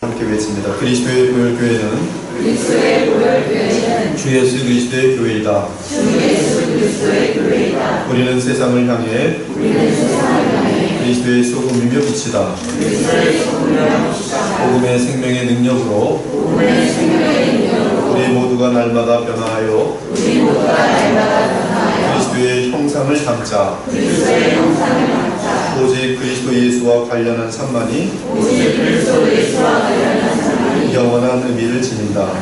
함께 외칩니다. 그리스도의 보혈교회는 주 예수 그리스도의 교회이다. 우리는 세상을 향해 그리스도의 소금이며 빛이다. 복음의 생명의 능력으로 우리 모두가 날마다 변화하여 그리스도의 형상을 담자. 오직 그리스도 예수와 관련한 삶만이 영원한 의미를 지닌다.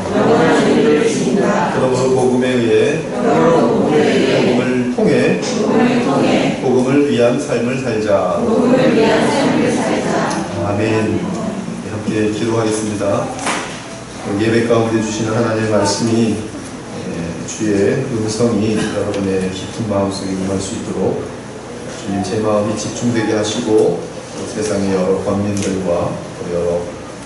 그러므로 복음에 의해 복음을 통해 복음을 위한 삶을 살자. 아멘. 함께 기도하겠습니다. 예배 가운데 주시는 하나님의 말씀이 주의 음성이 여러분의 깊은 마음속에 임할 수 있도록 주님 제 마음이 집중되게 하시고 세상의 여러 권면들과 여러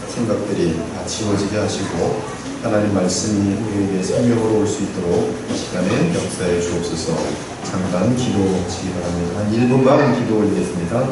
생각들이 다 지워지게 하시고 하나님 말씀이 우리에게 생명으로 올 수 있도록 이 시간에 역사해 주옵소서. 잠깐 기도 드리기 바랍니다. 한 1분만 기도 올리겠습니다.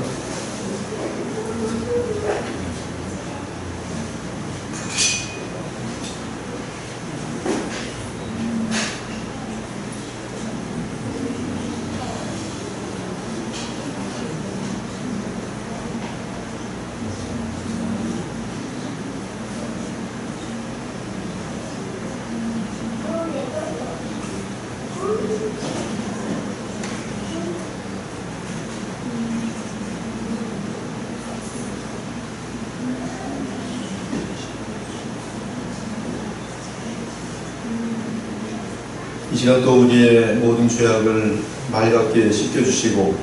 이 시간 또 우리의 모든 죄악을 맑게 씻겨주시고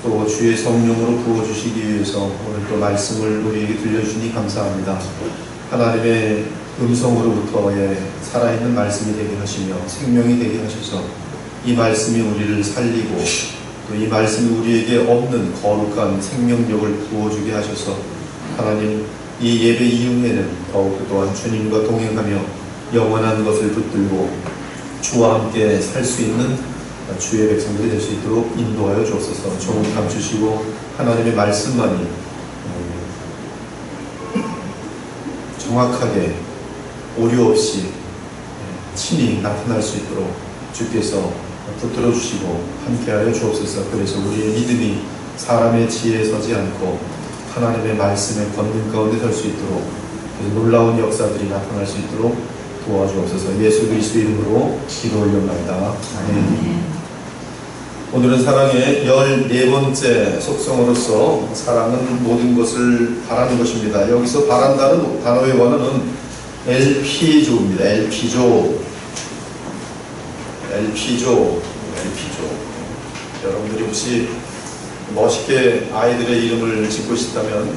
또 주의 성령으로 부어주시기 위해서 오늘 또 말씀을 우리에게 들려주시니 감사합니다. 하나님의 음성으로부터의 살아있는 말씀이 되게 하시며 생명이 되게 하셔서 이 말씀이 우리를 살리고 또 이 말씀이 우리에게 없는 거룩한 생명력을 부어주게 하셔서 하나님 이 예배 이후에는 더욱 또한 주님과 동행하며 영원한 것을 붙들고 주와 함께 살 수 있는 주의 백성들이 될 수 있도록 인도하여 주옵소서. 조금 감추시고 하나님의 말씀만이 정확하게 오류 없이 친히 나타날 수 있도록 주께서 붙들어 주시고 함께하여 주옵소서. 그래서 우리의 믿음이 사람의 지혜에 서지 않고 하나님의 말씀의 권능 가운데 설 수 있도록 놀라운 역사들이 나타날 수 있도록 도와주옵소서. 예수 그리스도 이름으로 기도 올려옵나이다. 아멘. 오늘은 사랑의 14번째 속성으로서 사랑은 모든 것을 바라는 것입니다. 여기서 바란다는 단어의 원어는 엘피조입니다. 엘피조. 여러분들이 혹시 멋있게 아이들의 이름을 짓고 싶다면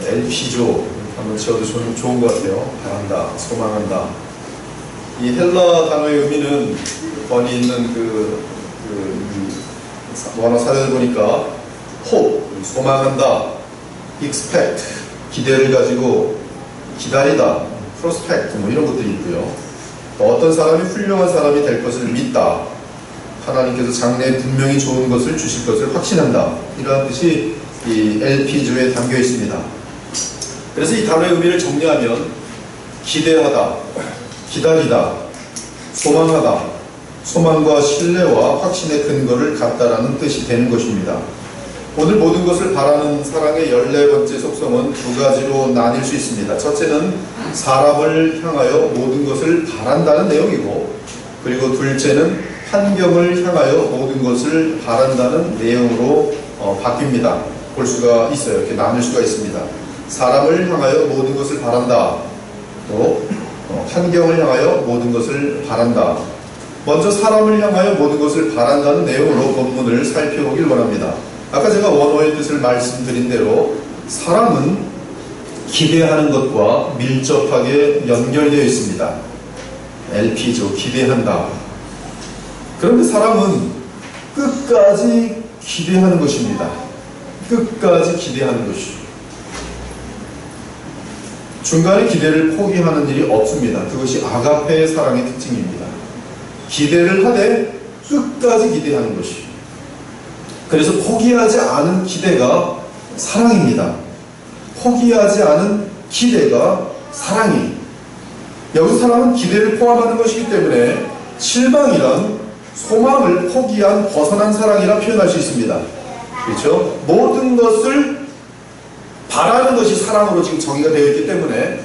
엘피조 한번 지어도 좋은 것 같아요. 바란다, 소망한다. 이 헬라 단어의 의미는 번이 있는 원어 사전을 보니까 hope, 소망한다, expect, 기대를 가지고 기다리다, prospect 이런 것들이 있고요. 어떤 사람이 훌륭한 사람이 될 것을 믿다, 하나님께서 장래에 분명히 좋은 것을 주실 것을 확신한다, 이러한 뜻이 이 엘피조에 담겨 있습니다. 그래서 이 단어의 의미를 정리하면 기대하다, 기다리다, 소망하다, 소망과 신뢰와 확신의 근거를 갖다라는 뜻이 되는 것입니다. 오늘 모든 것을 바라는 사랑의 14번째 속성은 두 가지로 나뉠 수 있습니다. 첫째는 사람을 향하여 모든 것을 바란다는 내용이고, 그리고 둘째는 환경을 향하여 모든 것을 바란다는 내용으로 바뀝니다. 볼 수가 있어요. 이렇게 나눌 수가 있습니다. 사람을 향하여 모든 것을 바란다, 또 환경을 향하여 모든 것을 바란다. 먼저 사람을 향하여 모든 것을 바란다는 내용으로 본문을 살펴보길 원합니다. 아까 제가 원어의 뜻을 말씀드린 대로 사람은 기대하는 것과 밀접하게 연결되어 있습니다. 엘피조, 기대한다. 그런데 사람은 끝까지 기대하는 것입니다. 끝까지 기대하는 것이죠. 중간에 기대를 포기하는 일이 없습니다. 그것이 아가페의 사랑의 특징입니다. 기대를 하되 끝까지 기대하는 것이죠. 그래서 포기하지 않은 기대가 사랑입니다. 포기하지 않은 기대가 사랑이. 여기서 사랑은 기대를 포함하는 것이기 때문에 실망이란 소망을 포기한 벗어난 사랑이라 표현할 수 있습니다. 그렇죠? 모든 것을 바라는 것이 사랑으로 지금 정의가 되어 있기 때문에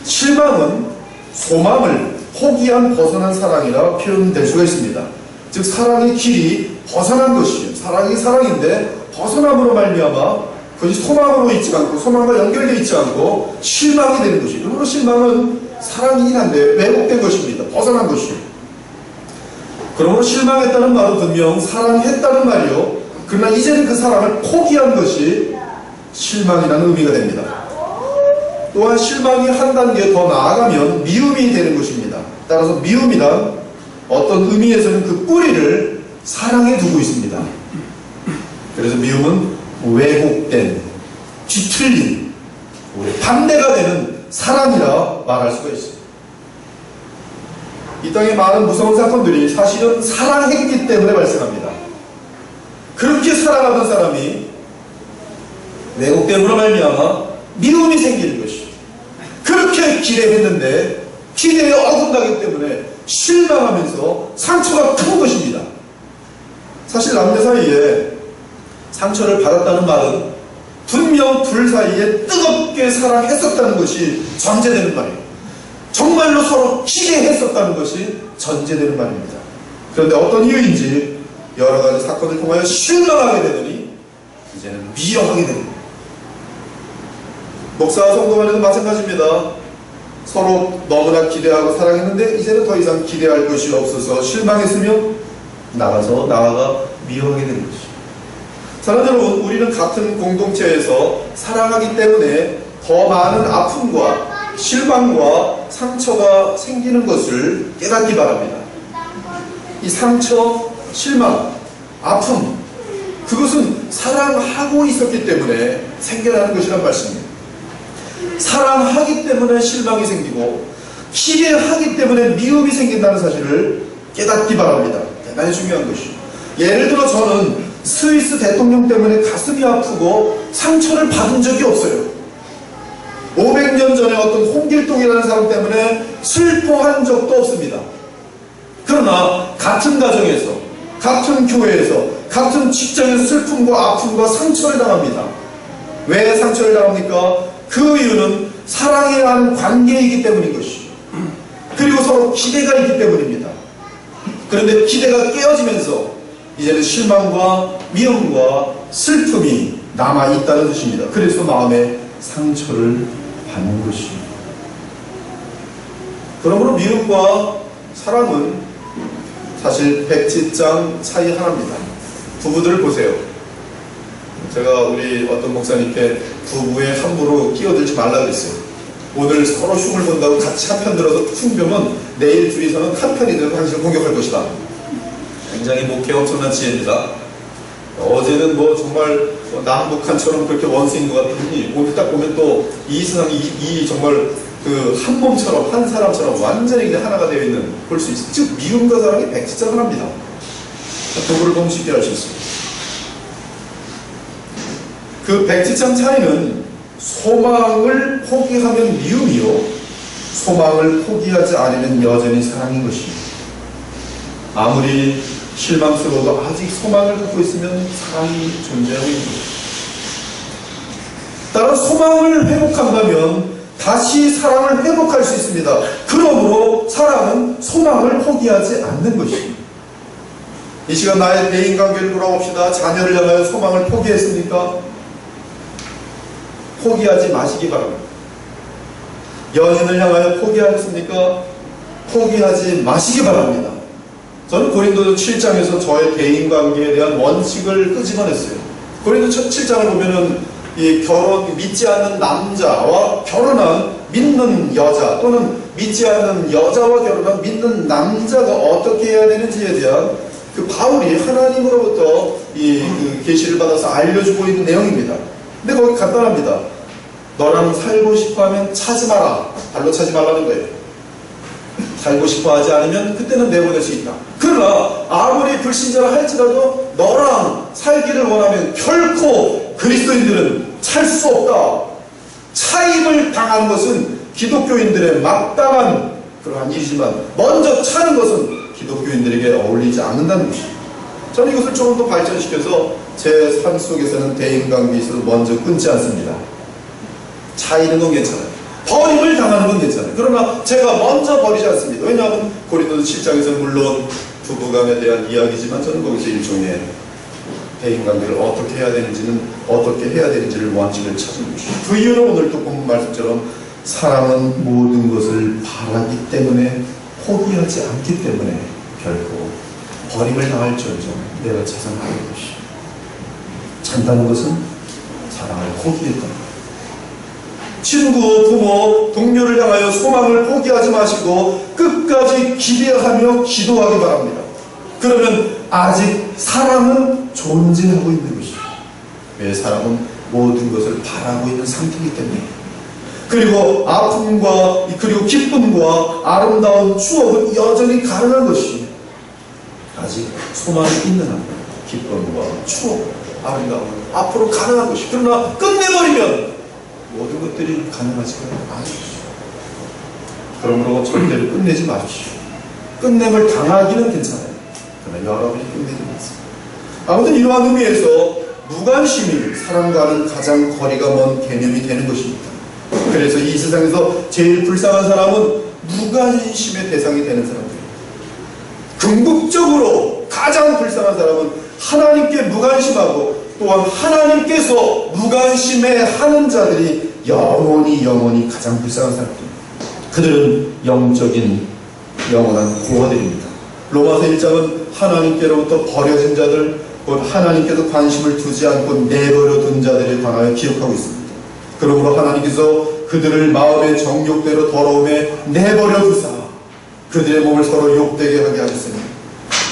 실망은 소망을 포기한 벗어난 사랑이라 표현될 수가 있습니다. 즉 사랑의 길이 벗어난 것이에요. 사랑이 사랑인데 벗어남으로 말미암아 그것이 소망으로 있지 않고 소망과 연결되어 있지 않고 실망이 되는 것이에요. 그러므로 실망은 사랑이긴 한데 왜곡된 것입니다. 벗어난 것이에요. 그러므로 실망했다는 말은 분명 사랑했다는 말이요. 그러나 이제는 그 사랑을 포기한 것이 실망이라는 의미가 됩니다. 또한 실망이 한 단계 더 나아가면 미움이 되는 것입니다. 따라서 미움이란 어떤 의미에서는 그 뿌리를 사랑에 두고 있습니다. 그래서 미움은 왜곡된, 뒤틀린, 반대가 되는 사랑이라 말할 수가 있습니다. 이 땅에 많은 무서운 사건들이 사실은 사랑했기 때문에 발생합니다. 그렇게 살아가던 사람이 왜곡됨으로 말미암아 미움이 생기는 것이죠. 그렇게 기대했는데 기대에 어긋나기 때문에 실망하면서 상처가 큰 것입니다. 사실 남녀 사이에 상처를 받았다는 말은 분명 둘 사이에 뜨겁게 사랑했었다는 것이 전제되는 말이에요. 정말로 서로 기대했었다는 것이 전제되는 말입니다. 그런데 어떤 이유인지 여러 가지 사건을 통하여 실망하게 되더니 이제는 미워하게 됩니다. 목사와 성도 간에도 마찬가지입니다. 서로 너무나 기대하고 사랑했는데 이제는 더 이상 기대할 것이 없어서 실망했으면 나아가 미워하게 되는 것이죠. 사랑하는 여러분, 우리는 같은 공동체에서 사랑하기 때문에 더 많은 아픔과 실망과 상처가 생기는 것을 깨닫기 바랍니다. 이 상처, 실망, 아픔, 그것은 사랑하고 있었기 때문에 생겨나는 것이란 말씀입니다. 사랑하기 때문에 실망이 생기고 기대하기 때문에 미움이 생긴다는 사실을 깨닫기 바랍니다. 대단히 중요한 것이죠. 예를 들어 저는 스위스 대통령 때문에 가슴이 아프고 상처를 받은 적이 없어요. 500년 전에 어떤 홍길동이라는 사람 때문에 슬퍼한 적도 없습니다. 그러나 같은 가정에서, 같은 교회에서, 같은 직장에서 슬픔과 아픔과 상처를 당합니다. 왜 상처를 당합니까? 그 이유는 사랑해야 하는 관계이기 때문인 것이죠. 그리고 서로 기대가 있기 때문입니다. 그런데 기대가 깨어지면서 이제는 실망과 미움과 슬픔이 남아있다는 뜻입니다. 그래서 마음에 상처를 받는 것입니다. 그러므로 미움과 사랑은 사실 백지장 차이 하나입니다. 부부들을 보세요. 제가 우리 어떤 목사님께 부부에 함부로 끼어들지 말라 그랬어요. 오늘 서로 흉을 본다고 같이 한편 들어서 퉁 벼면 내일 둘이서는 한편이 되고 당신을 공격할 것이다. 굉장히 목회 엄청난 지혜입니다. 어제는 뭐 정말 남북한처럼 그렇게 원수인 것 같더니 오늘 딱 보면 또 이 세상이 정말 그 한 몸처럼 한 사람처럼 완전히 그냥 하나가 되어 있는 볼 수 있어요. 즉 미움과 사랑이 백지장을 합니다. 부부를 보면 쉽게 알 수 있습니다. 그 백지장 차이는 소망을 포기하면 미움이요, 소망을 포기하지 않으면 여전히 사랑인 것입니다. 아무리 실망스러워도 아직 소망을 갖고 있으면 사랑이 존재하고 있는 것입니다. 따라 소망을 회복한다면 다시 사랑을 회복할 수 있습니다. 그러므로 사랑은 소망을 포기하지 않는 것입니다. 이 시간 나의 대인관계를 돌아봅시다. 자녀를 향하여 소망을 포기했습니까? 포기하지 마시기 바랍니다. 연인을 향하여 포기하셨습니까? 포기하지 마시기 바랍니다. 저는 고린도서 7장에서 저의 대인관계에 대한 원칙을 끄집어냈어요. 고린도서 7장을 보면은 이 믿지 않는 남자와 결혼한 믿는 여자, 또는 믿지 않는 여자와 결혼한 믿는 남자가 어떻게 해야 되는지에 대한 그 바울이 하나님으로부터 그 계시를 받아서 알려주고 있는 내용입니다. 근데 거기 간단합니다. 너랑 살고 싶어 하면 차지 마라. 발로 차지 말라는 거예요. 살고 싶어 하지 않으면 그때는 내보낼 수 있다. 그러나 아무리 불신자라 할지라도 너랑 살기를 원하면 결코 그리스도인들은 찰 수 없다. 차임을 당하는 것은 기독교인들의 마땅한 그러한 일이지만 먼저 차는 것은 기독교인들에게 어울리지 않는다는 것입니다. 저는 이것을 조금 더 발전시켜서 제 삶 속에서는 대인관계에 있어서 먼저 끊지 않습니다. 차이는 건 괜찮아요. 버림을 당하는 건 괜찮아요. 그러나 제가 먼저 버리지 않습니다. 왜냐하면 고린도서 7장에서는 물론 부부간에 대한 이야기지만 저는 거기서 일종의 대인관계를 어떻게 해야 되는지를 원칙을 찾은 것이죠. 그 이유는 오늘 또 본문 말씀처럼 사랑은 모든 것을 바라기 때문에 포기하지 않기 때문에 결코 버림을 당할지언정 내가 자선하는 것이 찬다는 것은 사랑을 포기했다. 친구, 부모, 동료를 향하여 소망을 포기하지 마시고 끝까지 기대하며 기도하기 바랍니다. 그러면 아직 사랑은 존재하고 있는 것입니다. 왜? 사랑은 모든 것을 바라고 있는 상태이기 때문에. 그리고 아픔과 그리고 기쁨과 아름다운 추억은 여전히 가능한 것이 아직 소망이 있는 한 기쁨과 추억, 아름다움은 앞으로 가능한 것이. 그러나 끝내버리면 모든 것들이 가능하지가 않은 것이죠. 그러므로 절대로 끝내지 마십시오. 끝냄을 당하기는 괜찮아요. 그러나 여러분이 끝내지 마세요. 아무튼 이러한 의미에서 무관심이 사랑과는 가장 거리가 먼 개념이 되는 것입니다. 그래서 이 세상에서 제일 불쌍한 사람은 무관심의 대상이 되는 사람들입니다. 궁극적으로 가장 불쌍한 사람은 하나님께 무관심하고 또한 하나님께서 무관심해 하는 자들이 영원히 가장 불쌍한 사람들입니다. 그들은 영적인 영원한 고아들입니다. 로마서 1장은 하나님께로부터 버려진 자들, 곧 하나님께서 관심을 두지 않고 내버려 둔 자들에 관하여 기억하고 있습니다. 그러므로 하나님께서 그들을 마음의 정욕대로 더러움에 내버려 두사 그들의 몸을 서로 욕되게 하게 하셨습니다.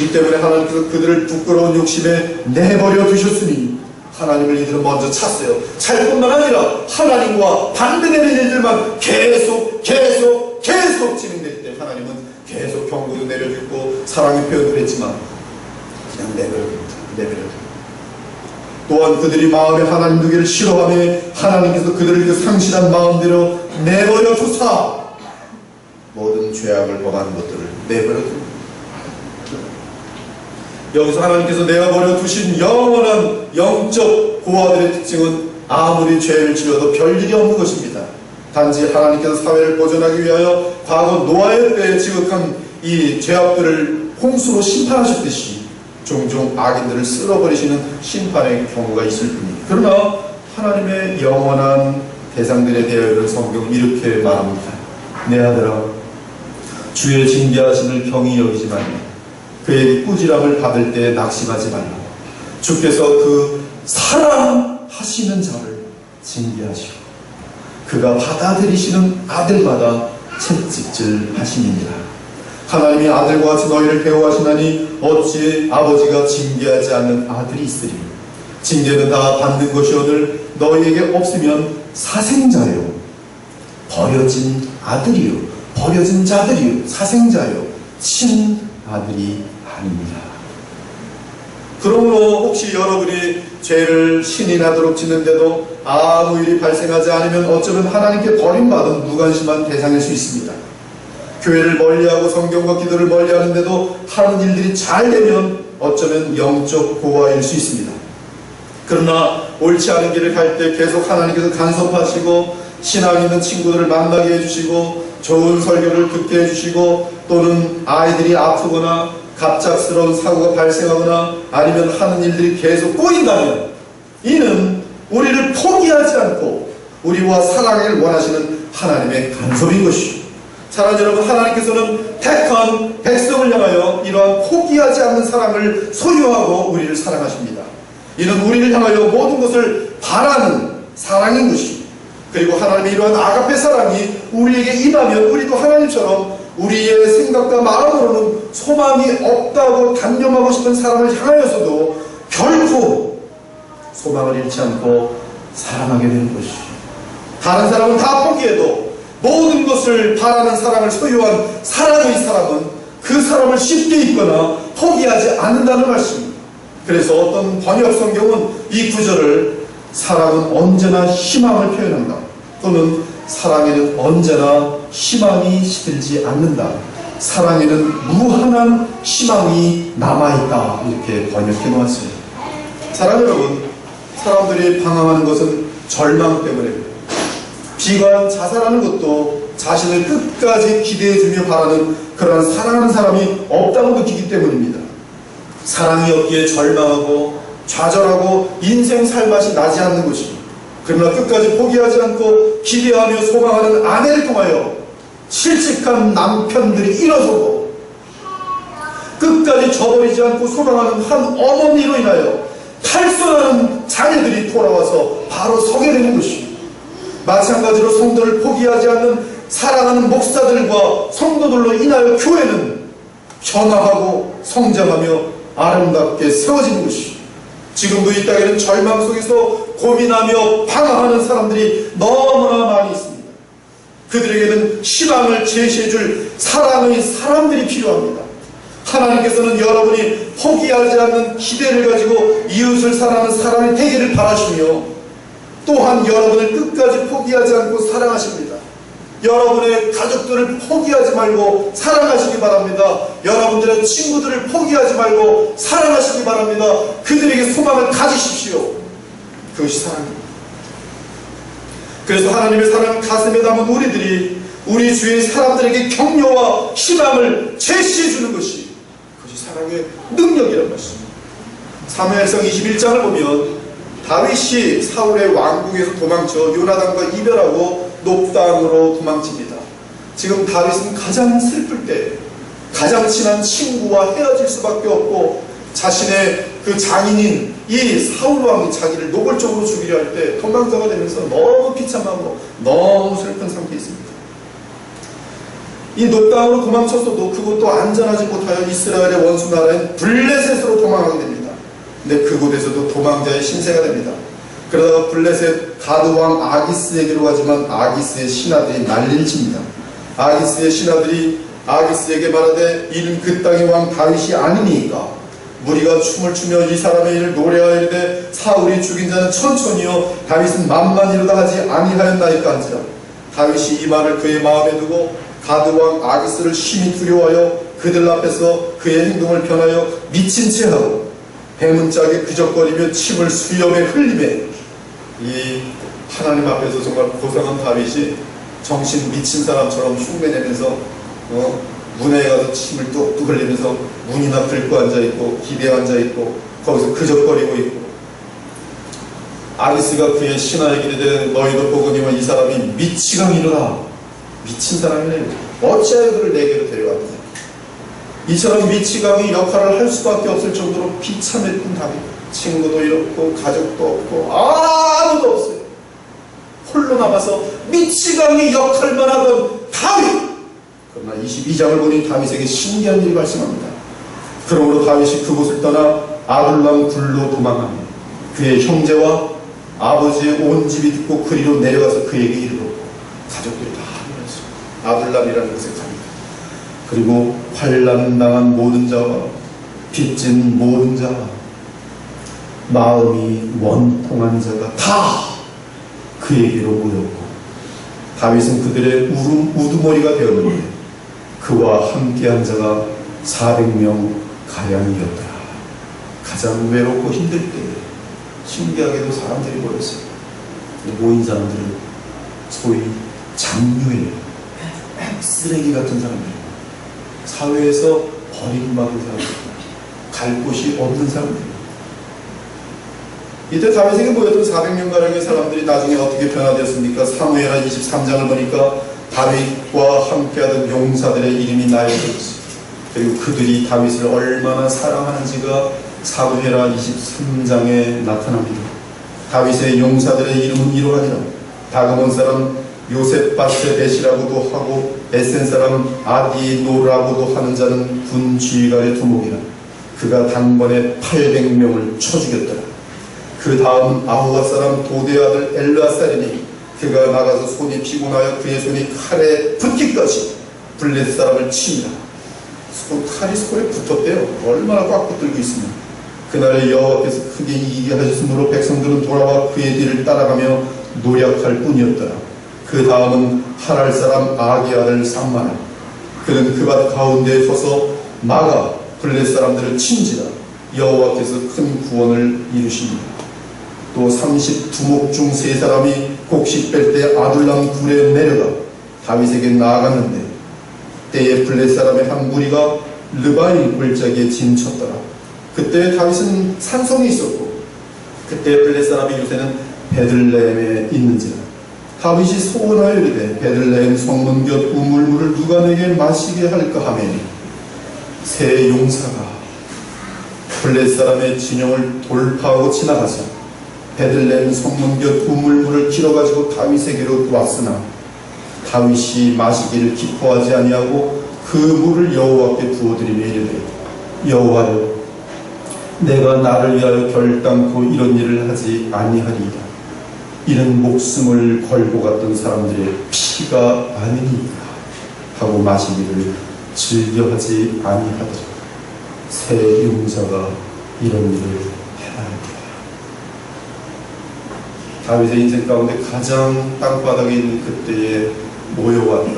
이 때문에 하나님께서 그들을 부끄러운 욕심에 내버려 두셨으니 하나님을 이들은 먼저 찾았어요. 찰 뿐만 아니라 하나님과 반대되는 일들만 계속 진행될 때 하나님은 계속 경고도 내려주고 사랑의 표현을 했지만 그냥 내버려둡니다. 또한 그들이 마음에 하나님 두기를 싫어하며 하나님께서 그들을 그 상실한 마음대로 내버려 두사 모든 죄악을 범하는 것들을 내버려 둡니다. 여기서 하나님께서 내버려 두신 영원한 영적 고아들의 특징은 아무리 죄를 지어도 별일이 없는 것입니다. 단지 하나님께서 사회를 보존하기 위하여 과거 노아의 때에 지극한 이 죄악들을 홍수로 심판하셨듯이 종종 악인들을 쓸어버리시는 심판의 경우가 있을 뿐입니다. 그러나 하나님의 영원한 대상들에 대하여 성경은 이렇게 말합니다. 내 아들아, 주의 징계하심을 경히 여기지 말라. 그에게 꾸지람을 받을 때 낙심하지 말라. 주께서 그 사랑하시는 자를 징계하시고 그가 받아들이시는 아들마다 채찍질 하시니라. 하나님이 아들과 같이 너희를 대우하시나니 어찌 아버지가 징계하지 않는 아들이 있으리. 징계는 다 받는 것이오늘 너희에게 없으면 사생자요 버려진 아들이요 버려진 자들이요 사생자요 친아들이 아닙니다. 그러므로 혹시 여러분이 죄를 신인하도록 짓는데도 아무 일이 발생하지 않으면 어쩌면 하나님께 버림받은 무관심한 대상일 수 있습니다. 교회를 멀리하고 성경과 기도를 멀리하는데도 하는 일들이 잘 되면 어쩌면 영적 고아일 수 있습니다. 그러나 옳지 않은 길을 갈 때 계속 하나님께서 간섭하시고 신앙 있는 친구들을 만나게 해주시고 좋은 설교를 듣게 해주시고 또는 아이들이 아프거나 갑작스러운 사고가 발생하거나 아니면 하는 일들이 계속 꼬인다면 이는 우리를 포기하지 않고 우리와 사랑을 원하시는 하나님의 간섭인 것이죠. 사랑하는 여러분, 하나님께서는 택한 백성을 향하여 이러한 포기하지 않는 사랑을 소유하고 우리를 사랑하십니다. 이는 우리를 향하여 모든 것을 바라는 사랑인 것이죠. 그리고 하나님의 이러한 아가페 사랑이 우리에게 임하면 우리도 하나님처럼 우리의 생각과 마음으로는 소망이 없다고 단념하고 싶은 사람을 향하여서도 결코 소망을 잃지 않고 사랑하게 되는 것이죠. 다른 사람은 다 포기해도 모든 것을 바라는 사랑을 소유한 사랑의 사람은 그 사람을 쉽게 잊거나 포기하지 않는다는 말씀입니다. 그래서 어떤 번역 성경은 이 구절을 사랑은 언제나 희망을 표현한다 또는 사랑에는 언제나 희망이 시들지 않는다. 사랑에는 무한한 희망이 남아있다. 이렇게 번역해 놓았어요. 사랑 여러분, 사람들이 방황하는 것은 절망 때문입니다. 비관, 자살하는 것도 자신을 끝까지 기대해주며 바라는 그런 사랑하는 사람이 없다고 느끼기 때문입니다. 사랑이 없기에 절망하고 좌절하고 인생 살맛이 나지 않는 것입니다. 그러나 끝까지 포기하지 않고 기대하며 소망하는 아내를 통하여 실직한 남편들이 일어서고, 끝까지 저버리지 않고 소망하는 한 어머니로 인하여 탈선하는 자녀들이 돌아와서 바로 서게 되는 것입니다. 마찬가지로 성도를 포기하지 않는 사랑하는 목사들과 성도들로 인하여 교회는 변화하고 성장하며 아름답게 세워지는 것입니다. 지금도 이 땅에는 절망 속에서 고민하며 방황하는 사람들이 너무나 많이 있습니다. 그들에게는 희망을 제시해줄 사랑의 사람들이 필요합니다. 하나님께서는 여러분이 포기하지 않는 기대를 가지고 이웃을 사랑하는 사람이 되기를 바라시며, 또한 여러분을 끝까지 포기하지 않고 사랑하십니다. 여러분의 가족들을 포기하지 말고 사랑하시기 바랍니다. 여러분들의 친구들을 포기하지 말고 사랑하시기 바랍니다. 그들에게 소망을 가지십시오. 그것이 사랑입니다. 그래서 하나님의 사랑을 가슴에 담은 우리들이 우리 주위의 사람들에게 격려와 희망을 제시해주는 것이, 그것이 사랑의 능력이라는 것입니다. 사무엘상 21장을 보면 다윗이 사울의 왕궁에서 도망쳐 요나단과 이별하고 높당으로 도망칩니다. 지금 다윗은 가장 슬플 때 가장 친한 친구와 헤어질 수밖에 없고, 자신의 그 장인인 이 사울왕이 자기를 노골적으로 죽이려 할 때 도망자가 되면서 너무 비참하고 너무 슬픈 상태에 있습니다. 이 높당으로 도망쳤어도 그것도 안전하지 못하여 이스라엘의 원수 나라인 블레셋으로 도망하게 됩니다. 근데 그곳에서도 도망자의 신세가 됩니다. 그러다가 블레셋 가드왕 아기스에게로 가지만 아기스의 신하들이 난리를 칩니다. 아기스의 신하들이 아기스에게 말하되 이는 그 땅의 왕 다윗이 아니니까 무리가 춤을 추며 이 사람의 일을 노래하이르되 사울이 죽인 자는 천천히요 다윗은 만만이로다 하지 아니하였나이까 한지라. 다윗이 이 말을 그의 마음에 두고 가드왕 아기스를 심히 두려워하여 그들 앞에서 그의 행동을 변하여 미친 채 하고 해문짝에 그적거리며 침을 수염에 흘리매, 이 하나님 앞에서 정말 고상한 다윗이 정신 미친 사람처럼 흉내내면서 문에 가서 침을 뚝뚝 흘리면서 문이나 긁고 앉아있고 기대에 앉아있고 거기서 그적거리고 있고, 아기스가 그의 신하에게 이르되 너희도 보거니와 이 사람이 미치광이로다. 미친 사람이네. 어찌하여 그를 내게로 데려왔느냐. 이처럼 미치광이 역할을 할 수밖에 없을 정도로 비참했던 다윗. 친구도 잃었고 가족도 없고 아무도 없어요. 홀로 남아서 미치광이 역할만 하던 다윗. 그러나 22장을 보니 다윗에게 신기한 일이 발생합니다. 그러므로 다윗이 그곳을 떠나 아둘람 굴로 도망하며 그의 형제와 아버지의 온 집이 듣고 그리로 내려가서 그에게 이르렀고, 가족들이 다 하면서 아둘람이라는 곳에 갑니다. 그리고 환난 당한 모든 자와 빚진 모든 자와 마음이 원통한 자가 다 그에게로 모였고, 다윗은 그들의 우두머리가 되었는데 그와 함께한 자가 400명 가량이었더라. 가장 외롭고 힘들 때 신기하게도 사람들이 모였어요. 모인 사람들은 소위 장류예요. 쓰레기 같은 사람들이에요. 사회에서 버림받은 사람들, 갈 곳이 없는 사람들이에요. 이때 다윗에게 모였던 400명가량의 사람들이 나중에 어떻게 변화되었습니까? 사무엘하 23장을 보니까 다윗과 함께하던 용사들의 이름이 나열되어 있어요. 그리고 그들이 다윗을 얼마나 사랑하는지가 사무엘하 23장에 나타납니다. 다윗의 용사들의 이름은 이러하니라. 다그몬 사람 요셉바세벳이라고도 하고 에센 사람 아디노라고도 하는 자는 군 지휘관의 두목이라. 그가 단번에 800명을 쳐 죽였더라. 그 다음 아후가 사람 도대 아들 엘르아살이니 그가 나가서 손이 피곤하여 그의 손이 칼에 붙기까지 블레셋 사람을 칩니다. 칼이 손에 붙었대요. 얼마나 꽉 붙들고 있으면. 그날에 여호와께서 크게 이기게 하셨으므로 백성들은 돌아와 그의 뒤를 따라가며 노력할 뿐이었더라. 그 다음은 하랄 사람 아기 아들 삼마엘. 그는 그 밭 가운데에 서서 마가 블렛 사람들을 친지라 여호와께서 큰 구원을 이루십니다. 또 32목 중 3사람이 곡식 뺄 때 아둘람 굴에 내려가 다윗에게 나아갔는데 때에 블렛 사람의 한 무리가 르바임 골짜기에 진쳤더라. 그때 다윗은 산성에 있었고 그때 블렛 사람의 요새는 베들레헴에 있는지라. 다윗이 소원하여 이르되 베들레헴 성문 곁 우물물을 누가 내게 마시게 할까 하매 새 용사가 블렛 사람의 진영을 돌파하고 지나가서 베들레헴 성문 곁 우물물을 길어가지고 다윗에게로 왔으나 다윗이 마시기를 기뻐하지 아니하고 그 물을 여호와께 부어드리며 이르되 여호와여 내가 나를 위하여 결단코 이런 일을 하지 아니하리이다. 이는 목숨을 걸고 갔던 사람들의 피가 아니니까 하고 마시기를 즐겨하지 아니하더라. 새 용사가 이런 일을 해나니라. 다윗의 인생 가운데 가장 땅바닥에 있는 그때에 모여왔던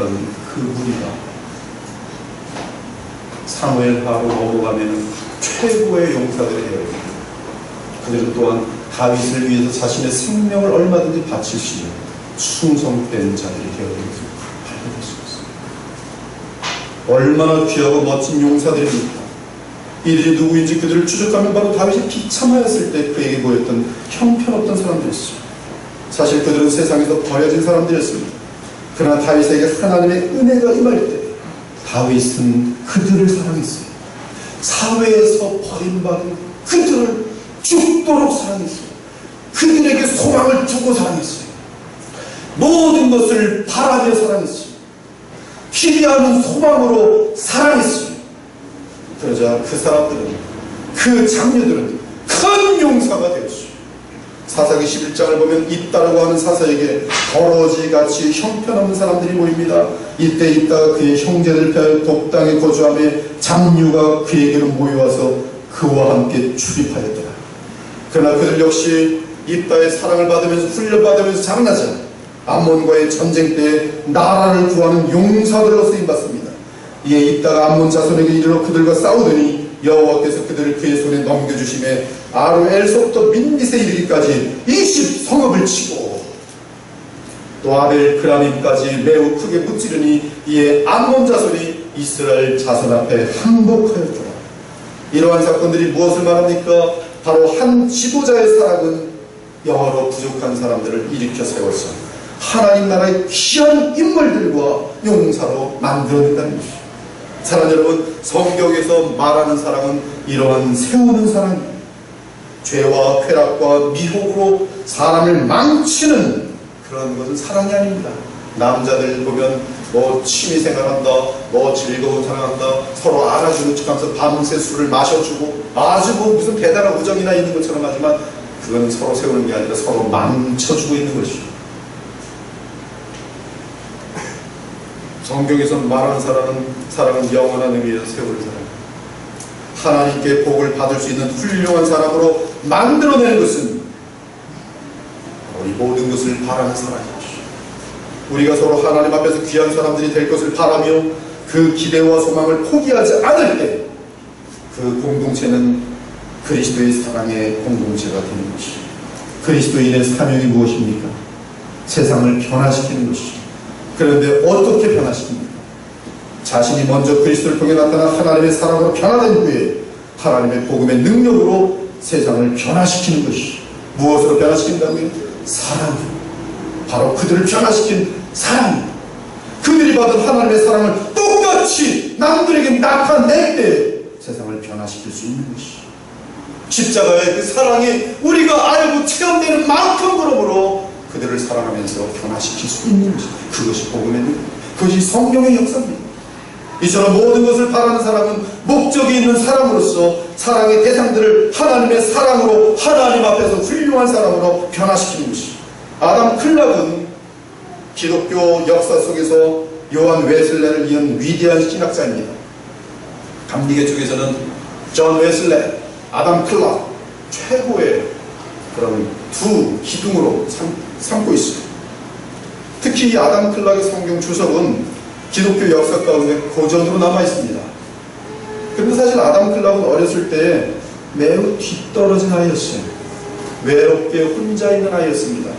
그 무리가 사무엘하로 넘어가면 최고의 용사들이 되어 있습니다. 그들은 또한 다윗을 위해서 자신의 생명을 얼마든지 바칠 수 있는 충성된 자들이 되어 있는 것을 발견할 수 있습니다. 얼마나 귀하고 멋진 용사들입니까? 이들이 누구인지 그들을 추적하면 바로 다윗이 비참하였을 때 그에게 보였던 형편없던 사람들이었어요. 사실 그들은 세상에서 버려진 사람들이었습니다. 그러나 다윗에게 하나님의 은혜가 임할 때 다윗은 그들을 사랑했어요. 사회에서 버림받은 그들을 죽도록 사랑했어요. 그들에게 소망을 두고 사랑했어요. 모든 것을 바라며 사랑했어요. 기대하는 소망으로 사랑했어요. 그러자 그 사람들은, 그 장녀들은 큰 용사가 되었어요. 사사기 11장을 보면 입다라고 하는 사사에게 거러지같이 형편없는 사람들이 모입니다. 이때 입다가 그의 형제들 편 독당에 거주하며 장류가 그에게로 모여와서 그와 함께 출입하였더라. 그러나 그들 역시 입다의 사랑을 받으면서 훈련받으면서 자라나자 암몬과의 전쟁 때에 나라를 구하는 용사들로 쓰임받습니다. 이에 입다가 암몬 자손에게 이르러 그들과 싸우더니 여호와께서 그들을 그의 손에 넘겨주심에 아로엘서부터 민밋에 이르기까지 20성읍을 치고 또 아벨 그라림까지 매우 크게 무찌르니 이에 암몬 자손이 이스라엘 자손 앞에 항복하였더라. 이러한 사건들이 무엇을 말합니까? 바로 한 지도자의 사랑은 영어로 부족한 사람들을 일으켜 세워서 하나님 나라의 귀한 인물들과 용사로 만들어낸다는 것이죠. 사랑 여러분, 성경에서 말하는 사랑은 이러한 세우는 사랑입니다. 죄와 쾌락과 미혹으로 사람을 망치는 그런 것은 사랑이 아닙니다. 남자들 보면 뭐 취미생활한다, 뭐 즐거운 사랑한다, 서로 알아주는 척하면서 밤새 술을 마셔주고 아주 뭐 무슨 대단한 우정이나 있는 것처럼 하지만 그건 서로 세우는 게 아니라 서로 망쳐주고 있는 것이죠. 성경에서 말하는 사랑은 영원한 의미에서 세우는 사랑, 하나님께 복을 받을 수 있는 훌륭한 사람으로 만들어내는 것은 우리 모든 것을 바라는 사랑이죠. 우리가 서로 하나님 앞에서 귀한 사람들이 될 것을 바라며 그 기대와 소망을 포기하지 않을 때 그 공동체는 그리스도의 사랑의 공동체가 되는 것이죠. 그리스도인의 사명이 무엇입니까? 세상을 변화시키는 것이죠. 그런데 어떻게 변화시킵니까? 자신이 먼저 그리스도를 통해 나타난 하나님의 사랑으로 변화된 후에 하나님의 복음의 능력으로 세상을 변화시키는 것이죠. 무엇으로 변화시킨다고요? 사랑이요. 바로 그들을 변화시킨 사랑입니다. 그들이 받은 하나님의 사랑을 똑같이 남들에게 나타낼 때 세상을 변화시킬 수 있는 것이죠. 십자가의 그 사랑이 우리가 알고 체험되는 만큼 그러므로 그들을 사랑하면서 변화시킬 수 있는 것이죠. 그것이 복음의 능력, 그것이 성령의 역사입니다. 이처럼 모든 것을 바라는 사람은 목적이 있는 사람으로서 사랑의 대상들을 하나님의 사랑으로 하나님 앞에서 훌륭한 사람으로 변화시키는 것이죠. 아담 클락은 기독교 역사 속에서 요한 웨슬레를 이은 위대한 신학자입니다. 감리교 쪽에서는 존 웨슬레, 아담 클락 최고의 그런 두 기둥으로 삼고 있어요. 특히 이 아담 클락의 성경 주석은 기독교 역사 가운데 고전으로 남아 있습니다. 그런데 사실 아담 클락은 어렸을 때 매우 뒤떨어진 아이였어요. 외롭게 혼자 있는 아이였습니다.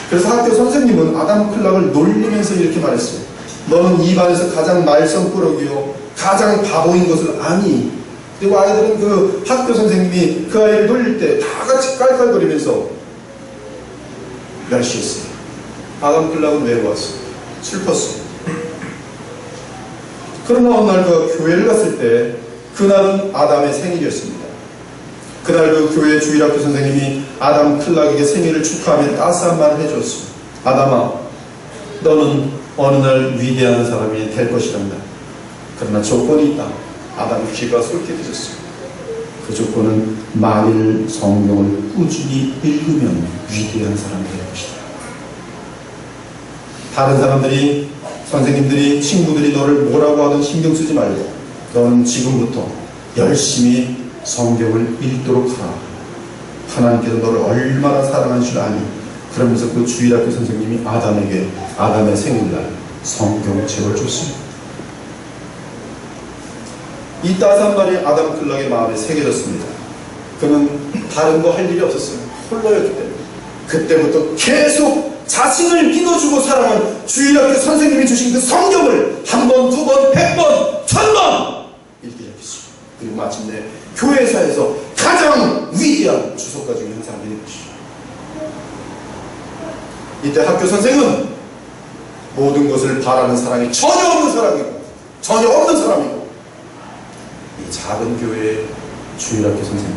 그래서 학교 선생님은 아담 클락을 놀리면서 이렇게 말했어요. 너는 이 반에서 가장 말썽꾸러기요, 가장 바보인 것을 아니. 그리고 아이들은 그 학교 선생님이 그 아이를 놀릴 때 다 같이 깔깔거리면서 멸시했어요. 아담 클락은 외로웠어요. 슬펐어요. 그러나 어느 날 그 교회를 갔을 때 그날은 아담의 생일이었습니다. 그날 그 교회 주일학교 선생님이 아담 클락에게 생일을 축하하며 따스한 말을 해줬어요. 아담아, 너는 어느 날 위대한 사람이 될 것이란다. 그러나 조건이 있다. 아담의 귀가 솔깃해졌어요. 그 조건은 만일 성경을 꾸준히 읽으면 위대한 사람이 될 것이다. 다른 사람들이, 선생님들이, 친구들이 너를 뭐라고 하든 신경 쓰지 말고 너는 지금부터 열심히 성경을 읽도록 하라. 하나님께서 너를 얼마나 사랑하는 줄 아니. 그러면서 그 주일학교 선생님이 아담에게 아담의 생일날 성경책을 줬습니다. 이 따스한 말이 아담 클락의 마음에 새겨졌습니다. 그는 다른 거 할 일이 없었어요. 홀로였기 때문에. 그때부터 계속 자신을 믿어주고 사랑한 주일학교 선생님이 주신 그 성경을 한 번, 두 번, 100번, 1000번 읽기 시작했습니다. 그리고 마침내 교회사에서 가장 위대한 주석가 중에 한 사람이 된 것이죠. 이때 학교 선생은 모든 것을 바라는 사람이 전혀 없는 사람이고, 전혀 없는 사람이고, 이 작은 교회의 주일학교 선생님,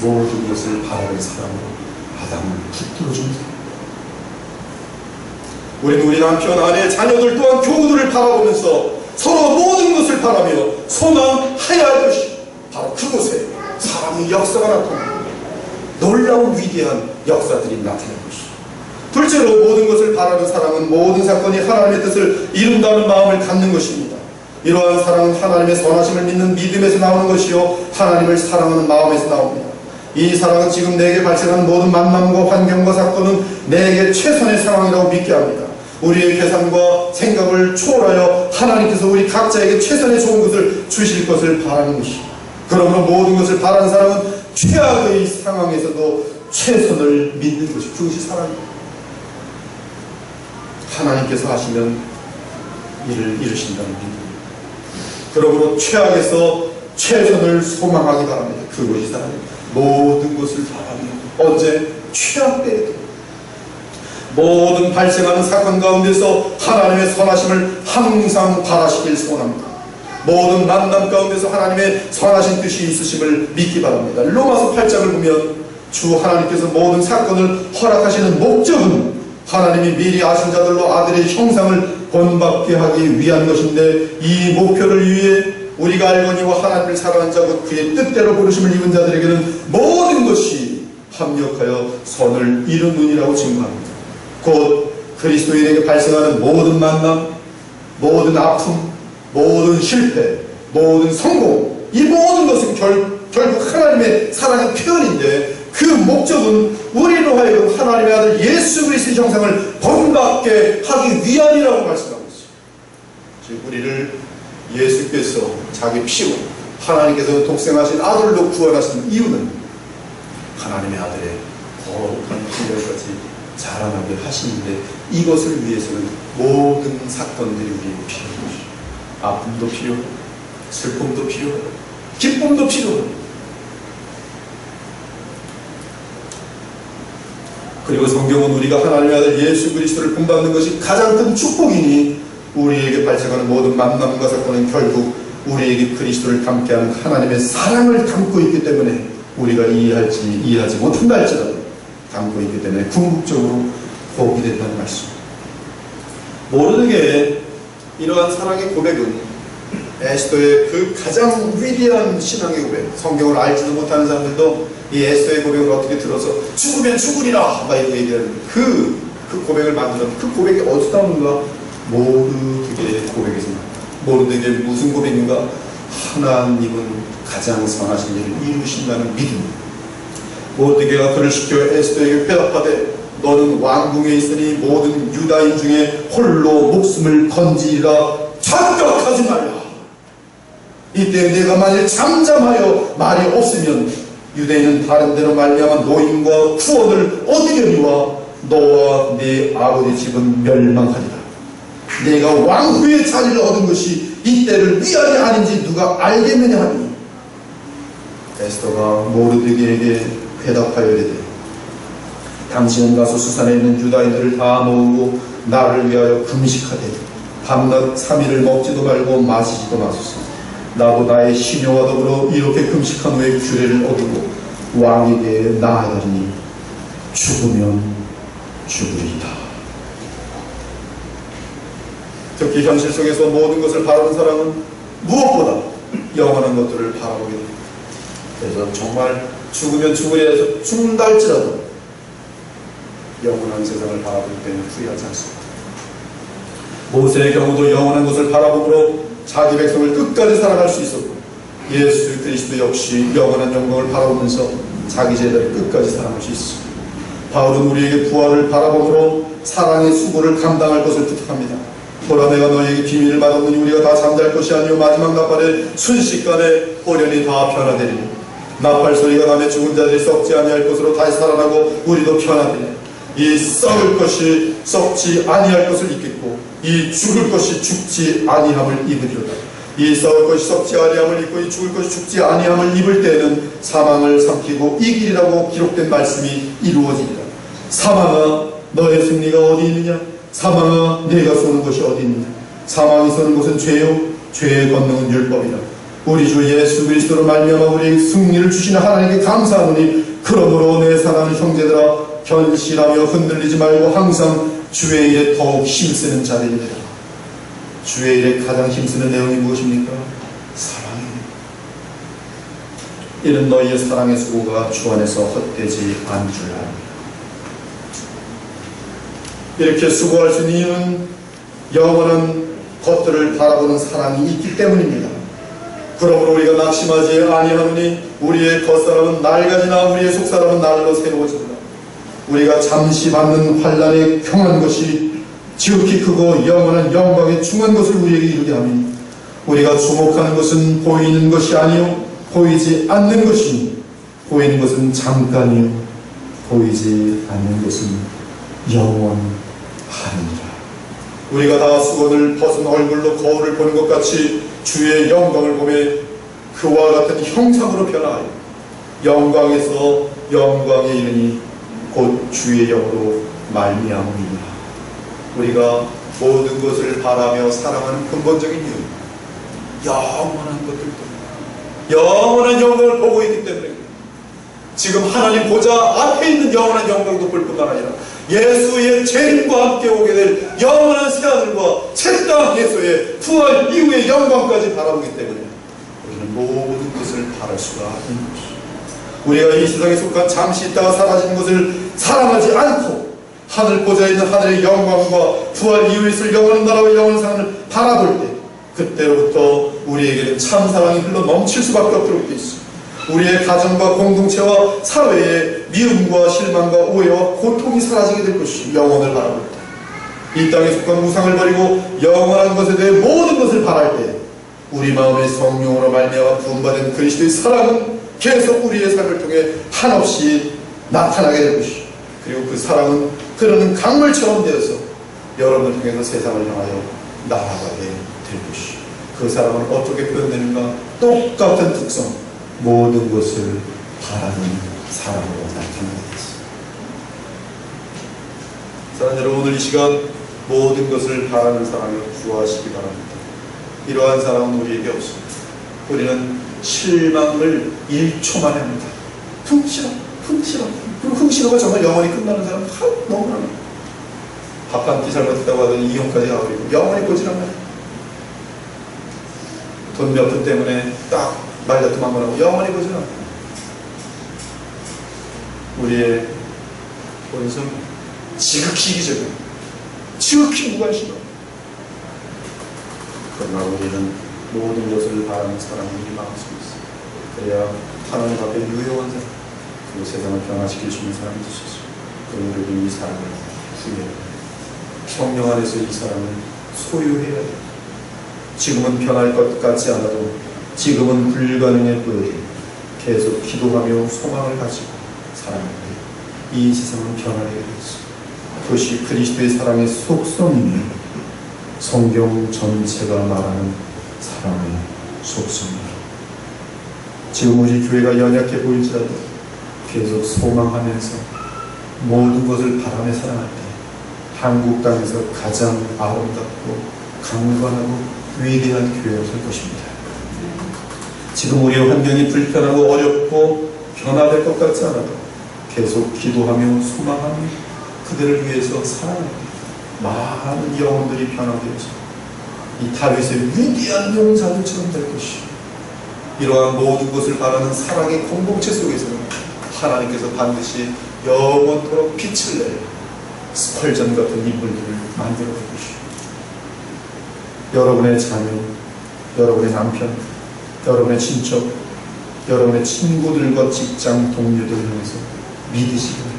모든 것을 바라는 사람으로 아담을 붙들어준 사람. 우리는 우리 남편, 아내, 자녀들 또한 교우들을 바라보면서 서로 모든 것을 바라며 소망하여야 할 것이 바로 그곳에 사람의 역사가 나타납니다. 놀라운 위대한 역사들이 나타나는 것이죠. 둘째로 모든 것을 바라는 사랑은 모든 사건이 하나님의 뜻을 이룬다는 마음을 갖는 것입니다. 이러한 사랑은 하나님의 선하심을 믿는 믿음에서 나오는 것이요 하나님을 사랑하는 마음에서 나옵니다. 이 사랑은 지금 내게 발생하는 모든 만남과 환경과 사건은 내게 최선의 상황이라고 믿게 합니다. 우리의 계산과 생각을 초월하여 하나님께서 우리 각자에게 최선의 좋은 것을 주실 것을 바라는 것입니다. 그러므로 모든 것을 바라는 사람은 최악의 상황에서도 최선을 믿는 것이 그것이 사랑입니다. 하나님께서 하시면 이를 이루신다는 믿음. 그러므로 최악에서 최선을 소망하기 바랍니다. 그것이 사랑입니다. 모든 것을 바라며 언제? 최악 때에도 모든 발생하는 사건 가운데서 하나님의 선하심을 항상 바라시길 소원합니다. 모든 만남 가운데서 하나님의 선하신 뜻이 있으심을 믿기 바랍니다. 로마서 8장을 보면 주 하나님께서 모든 사건을 허락하시는 목적은 하나님이 미리 아신 자들로 아들의 형상을 본받게 하기 위한 것인데, 이 목표를 위해 우리가 알거니와 하나님을 사랑한 자 곧 그의 뜻대로 부르심을 입은 자들에게는 모든 것이 합력하여 선을 이루느니라고 증거합니다. 곧 그리스도인에게 발생하는 모든 만남, 모든 아픔, 모든 실패, 모든 성공, 이 모든 것은 결국 하나님의 사랑의 표현인데, 그 목적은 우리로 하여금 하나님의 아들 예수 그리스도의 형상을 본받게 하기 위함이라고 말씀하고 있어요. 즉 우리를 예수께서 자기 피로 하나님께서 독생하신 아들로 구원하신 이유는 하나님의 아들의 거룩한 분별까지 자라나게 하시는데, 이것을 위해서는 모든 사건들이 우리에게 필요한 것이죠. 아픔도 필요하고 슬픔도 필요하고 기쁨도 필요하고. 그리고 성경은 우리가 하나님의 아들 예수 그리스도를 본받는 것이 가장 큰 축복이니 우리에게 발생하는 모든 만남과 사건은 결국 우리에게 그리스도를 담게하는 하나님의 사랑을 담고 있기 때문에, 우리가 이해하지 못한다 할지라도 담고 있기 때문에 궁극적으로 복이 된다는 말씀. 모르드게의 이러한 사랑의 고백은 에스더의 그 가장 위대한 신앙의 고백, 성경을 알지도 못하는 사람들도 이 에스더의 고백을 어떻게 들어서 죽으면 죽으리라 막 이렇게 얘기하는 그 고백을 만들었는데, 그 고백이 어디서 나오는가? 모르드게의 고백에서 나옵니다. 모르드게의 무슨 고백인가? 하나님은 가장 선하신 일을 이루신다는 믿음. 모르드게가 그를 시켜 에스더에게 대답하되 너는 왕궁에 있으니 모든 유다인 중에 홀로 목숨을 건지리라. 착각하지 말라. 이때 내가 만일 잠잠하여 말이 없으면 유대인은 다른 데로 말미암아 노임과 구원을 얻으려니와 너와 네 아버지 집은 멸망하리라. 내가 왕후의 자리를 얻은 것이 이때를 위하여 아닌지 누가 알겠느냐 하니 에스더가 모르드게에게 대답하여 이르되 당신은 가서 수산에 있는 유다인들을 다 모으고 나를 위하여 금식하되 밤낮 3일을 먹지도 말고 마시지도 마소서. 나도 나의 시녀와 더불어 이렇게 금식한 후에 규례를 어기고 왕에게 나아가리니 죽으면 죽으리이다. 특히 현실 속에서 모든 것을 바라는 사람은 무엇보다 영원한 것들을 바라보게 됩니다. 그래서 정말 죽으면 죽으리라 해서 죽는다 할지라도 영원한 세상을 바라볼 때는 후회하지 않습니다. 모세의 경우도 영원한 것을 바라보므로 자기 백성을 끝까지 사랑할 수 있었고 예수 그리스도 역시 영원한 영광을 바라보면서 자기 제자를 끝까지 사랑할 수 있습니다. 바울은 우리에게 부활을 바라보므로 사랑의 수고를 감당할 것을 부탁합니다. 보라 내가 너희에게 비밀을 말하노니 우리가 다 잠잘 것이 아니요 마지막 나팔에 순식간에 호련히 다 변화되리니 나팔 소리가 나며 죽은 자들이 썩지 아니할 것으로 다시 살아나고 우리도 변화되리니 이 썩을 것이 썩지 아니할 것을 입겠고 이 죽을 것이 죽지 아니함을 입으리로다. 이 썩을 것이 썩지 아니함을 입고 이 죽을 것이 죽지 아니함을 입을 때에는 사망을 삼키고 이기리라고 기록된 말씀이 이루어지리라. 사망아 너의 승리가 어디 있느냐? 사망아 네가 쏘는 것이 어디 있느냐? 사망이 쏘는 것은 죄요 죄의 권능은 율법이라. 우리 주 예수 그리스도로 말미암아 우리에게 승리를 주시는 하나님께 감사하노니 그러므로 내 사랑하는 형제들아 견실하며 흔들리지 말고 항상 주의 일에 더욱 힘쓰는 자들이니라. 주의 일에 가장 힘쓰는 내용이 무엇입니까? 사랑입니다. 이는 너희의 사랑의 수고가 주 안에서 헛되지 않을 줄 압니다. 이렇게 수고할 수 있는 이유는 영원한 것들을 바라보는 사랑이 있기 때문입니다. 그러므로 우리가 낙심하지 아니하노니 우리의 겉사람은 낡아지나 우리의 속사람은 날로 새로워진다. 우리가 잠시 받는 환난에 평한 것이 지극히 크고 영원한 영광에 충한 것을 우리에게 이루게 하며 우리가 주목하는 것은 보이는 것이 아니요 보이지 않는 것이니 보이는 것은 잠깐이요 보이지 않는 것은 영원하니라. 우리가 다 수건을 벗은 얼굴로 거울을 보는 것 같이 주의 영광을 보며 그와 같은 형상으로 변화하여 영광에서 영광에 이르니 곧 주의 영으로 말미암음이니라. 우리가 모든 것을 바라며 사랑하는 근본적인 이유, 영원한 것들 때문에, 영원한 영광을 보고 있기 때문에 지금 하나님 보좌 앞에 있는 영원한 영광도 볼 뿐만 아니라 예수의 재림과 함께 오게 될 영원한 새하늘과 새 땅에서의 부활 이후의 영광까지 바라보기 때문에 우리는 모든 것을 바랄 수가 있는 것입니다. 우리가 이 세상에 속한 잠시 있다가 사라지는 것을 사랑하지 않고 하늘 보좌에 있는 하늘의 영광과 부활 이후에 있을 영원한 나라와 영원한 상을 바라볼 때 그때로부터 우리에게는 참 사랑이 흘러 넘칠 수밖에 없도록 되어 있습니다. 우리의 가정과 공동체와 사회의 미움과 실망과 오해와 고통이 사라지게 될 것이 영원을 바라볼 때 이 땅에 속한 우상을 버리고 영원한 것에 대해 모든 것을 바랄 때 우리 마음의 성령으로 말미암아 부음받은 그리스도의 사랑은 계속 우리의 삶을 통해 한없이 나타나게 될 것이고 그리고 그 사랑은 흐르는 강물처럼 되어서 여러분을 통해서 세상을 향하여 날아가게 될 것이고 그 사랑은 어떻게 표현되는가? 똑같은 특성, 모든 것을 바라는 사랑으로 나타나게 됐습니다. 사랑하는 여러분, 오늘 이 시간 모든 것을 바라는 사랑을 구하시기 바랍니다. 이러한 사랑은 우리에게 없습니다. 우리는 실망을 1초 만에 합니다. 흥신호. 그리고 흥신호가 정말 영원히 끝나는 사람 너무 많아요. 밥 한 끼 잘못했다고 하더니 이혼까지 가버리고 영원히 꼬지란 말이에요. 돈 몇 푼 때문에 딱 말다툼 한번 하고 영원히 꼬지란 말이에요. 우리의 본성 지극히 이기적이에요. 지극히 무관심해요. 그러나 우리는 모든 것을 바라는 사랑을 희망할 수 있어요. 그래야 하나님 앞에 유효한 사람, 그리고 세상을 변화시킬 수 있는 사람이 될 수 있어요. 우리에게 이 사람을 구해야 돼. 성령 안에서 이 사람을 소유해야 돼. 지금은 변할 것 같지 않아도, 지금은 불가능해 보여도 계속 기도하며 소망을 가지고 살아가야 돼. 이 세상은 변하게 되지. 그것이 그리스도의 사랑의 속성이며 성경 전체가 말하는 사랑의 속성입니다. 지금 우리 교회가 연약해 보일지라도 계속 소망하면서 모든 것을 바라며 살아갈 때 한국 땅에서 가장 아름답고 강건하고 위대한 교회가 될 것입니다. 지금 우리의 환경이 불편하고 어렵고 변화될 것 같지 않아도 계속 기도하며 소망하며 그들을 위해서 살아가는 많은 영혼들이 변화되어서 이 다윗의 위대한 용사들처럼 될 것이요, 이러한 모든 것을 바라는 사랑의 공동체 속에서는 하나님께서 반드시 영원토록 빛을 내려 스펄전 같은 인물들을 만들어 줄 것이요, 여러분의 자녀, 여러분의 남편, 여러분의 친척, 여러분의 친구들과 직장 동료들을 향해서 믿으시고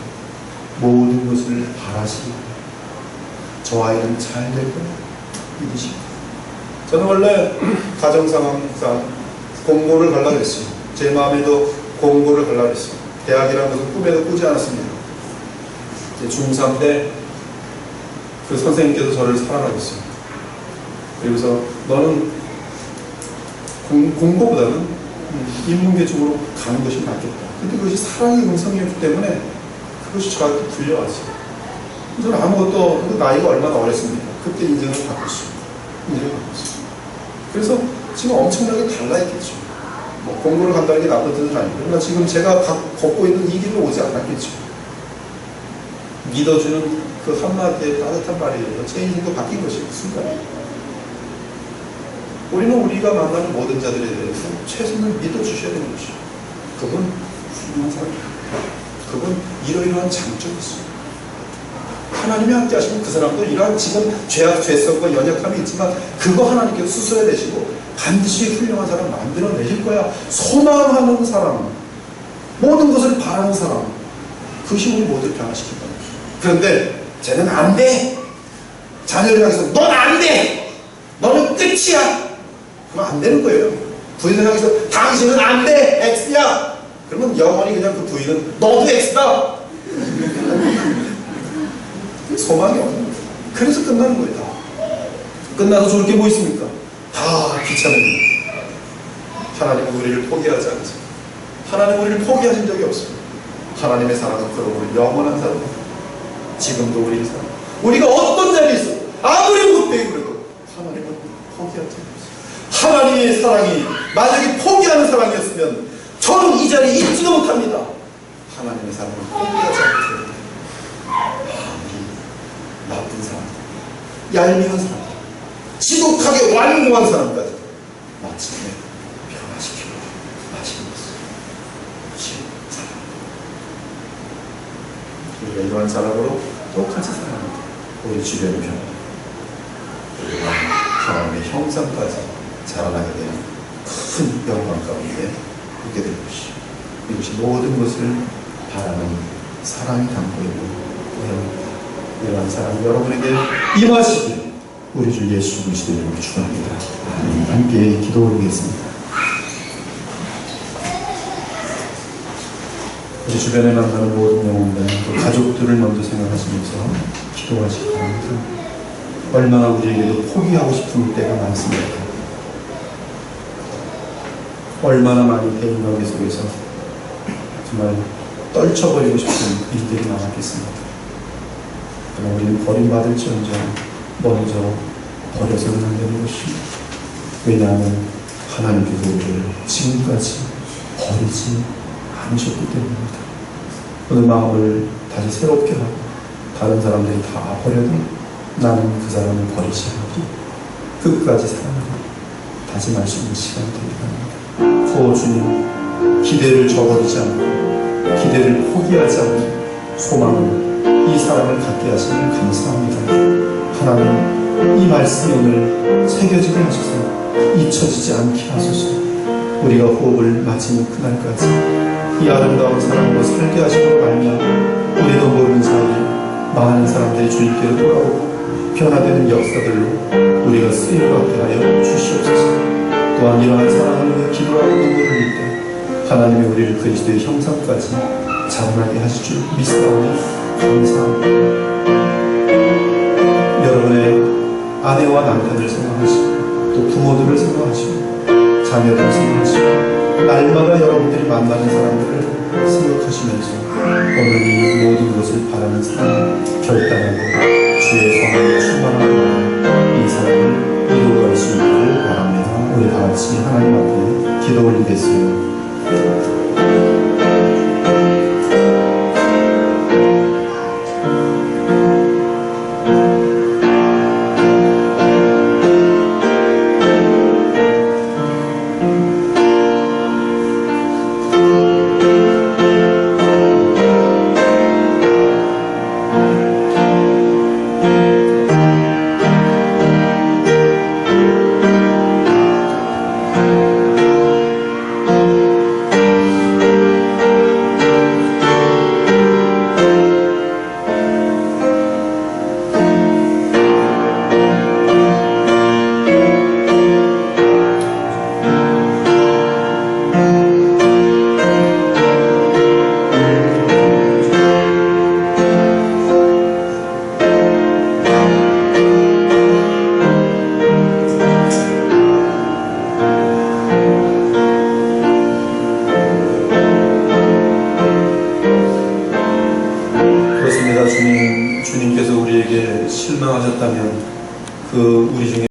모든 것을 바라시고 저 아이는 잘 될 거야 믿으시고. 저는 원래 가정상황상 공고를 가려고 했어요. 제 마음에도 공고를 가려고 했어요. 대학이라는 것은 꿈에도 꾸지 않았습니다. 중3 때 그 선생님께서 저를 사랑하고 있어요. 그리고서 너는 공고보다는 인문계 쪽으로 가는 것이 낫겠다. 근데 그것이 사랑의 음성이었기 때문에 그것이 저한테 불려왔어요. 저는 아무것도, 나이가 얼마나 어렸습니까? 그때 인생을 바꿨어요. 인생을 바꿨어요. 그래서 지금 엄청나게 달라있겠죠. 뭐 공부를 간다는 게 나쁜 뜻은 아니고, 그러나 지금 제가 걷고 있는 이 길로 오지 않았겠죠. 믿어주는 그 한마디의 따뜻한 말이에요. 제 인생도 바뀐 것이 그 순간에. 우리는 우리가 만나는 모든 자들에 대해서 최선을 믿어주셔야 되는 것이죠. 그분 훌륭한 사람이에요. 그분 이러이러한 장점이 있어요. 하나님이 함께 하시면 그 사람도 이러한 지금 죄성과 연약함이 있지만 그거 하나님께서 수술해내시고 반드시 훌륭한 사람 만들어내실 거야. 소망하는 사람, 모든 것을 바라는 사람, 그것이 우리 모두를 변화시킨다는 거죠. 그런데 쟤는 안 돼. 자녀를 향해서 넌 안 돼. 너는 끝이야. 그럼 안 되는 거예요. 부인을 향해서 당신은 안 돼. X야. 그러면 영원히 그냥 그 부인은 너도 X다. 소망이 없는 거예요. 그래서 끝나는 거예요. 다. 끝나서 좋을 게 뭐 있습니까? 다 귀찮은 하나님은 우리를 포기하지 않으세요. 하나님은 우리를 포기하신 적이 없습니다. 하나님의 사랑은 그러므로 영원한 사랑입니다. 지금도 우리의 사랑, 우리가 어떤 자리에 있어 아무리 못되게 그래도 하나님은 포기하지 않으세요. 하나님의 사랑이 만약에 포기하는 사랑이었으면 저는 이 자리에 있지도 못합니다. 하나님의 사랑을 포기하지 않게 나쁜 사람, 얄미운 사람, 지독하게 완고한 사람까지 마침내 변화시키고 마시는 것은 사랑. 우리가 이러한 사람으로 똑같이 살아갑니다. 우리 주변의 변화, 우리가 하나님의 형상까지 자라나게 되는 큰 영광 가운데 있게 될 것이요, 이것이 모든 것을 바라는 사랑이 담고 있는 내용입니다. 이러한 사랑 여러분에게 임하시길 우리 주 예수 그리스도의 이름으로 축원합니다. 함께 기도 올리겠습니다. 우리 주변에 만나는 모든 영혼들, 또 가족들을 먼저 생각하시면서 기도하시기 바랍니다. 얼마나 우리에게도 포기하고 싶은 때가 많습니다. 얼마나 많이 대인관계 속에서 정말 떨쳐버리고 싶은 일들이 많았겠습니까? 그러나 우리는 버림받을지언정 먼저 버려서는 안 되는 것입니다. 왜냐하면 하나님께서 우리를 지금까지 버리지 않으셨기 때문입니다. 오늘 마음을 다시 새롭게 하고 다른 사람들이 다 버려도 나는 그 사람을 버리지 않고 끝까지 사랑하고 다시 말씀을 시간 되게 합니다. 오 주님, 기대를 저버리지 않고 기대를 포기하지 않고 소망을, 이 사랑을 갖게 하시니 감사합니다. 하나님, 이 말씀이 오늘 새겨지게 하소서. 잊혀지지 않게 하소서. 우리가 호흡을 마치는 그날까지 이 아름다운 사랑으로 살게 하시고 말미암아 우리도 모르는 사이 많은 사람들이 주님께로 돌아오고 변화되는 역사들로 우리가 쓰임받게 하여 주시옵소서. 또한 이러한 사랑을 위해 기도하고 눈물을 흘릴 때 하나님이 우리를 그리스도의 형상까지 자라나게 하실 줄 믿사오니 감사합니다. 여러분의 아내와 남편을 생각하시고 또 부모들을 생각하시고 자녀들을 생각하시고 날마다 여러분들이 만나는 사람들을 생각하시면서 오늘 이 모든 것을 바라는 사랑을 결단하고 주의 성령을 충만하고 이 사랑을 이루어갈 수 있기를 바랍니다. 우리 다같이 하나님 앞에 기도 올리겠어요. 주님께서 우리에게 실망하셨다면 그 우리 중에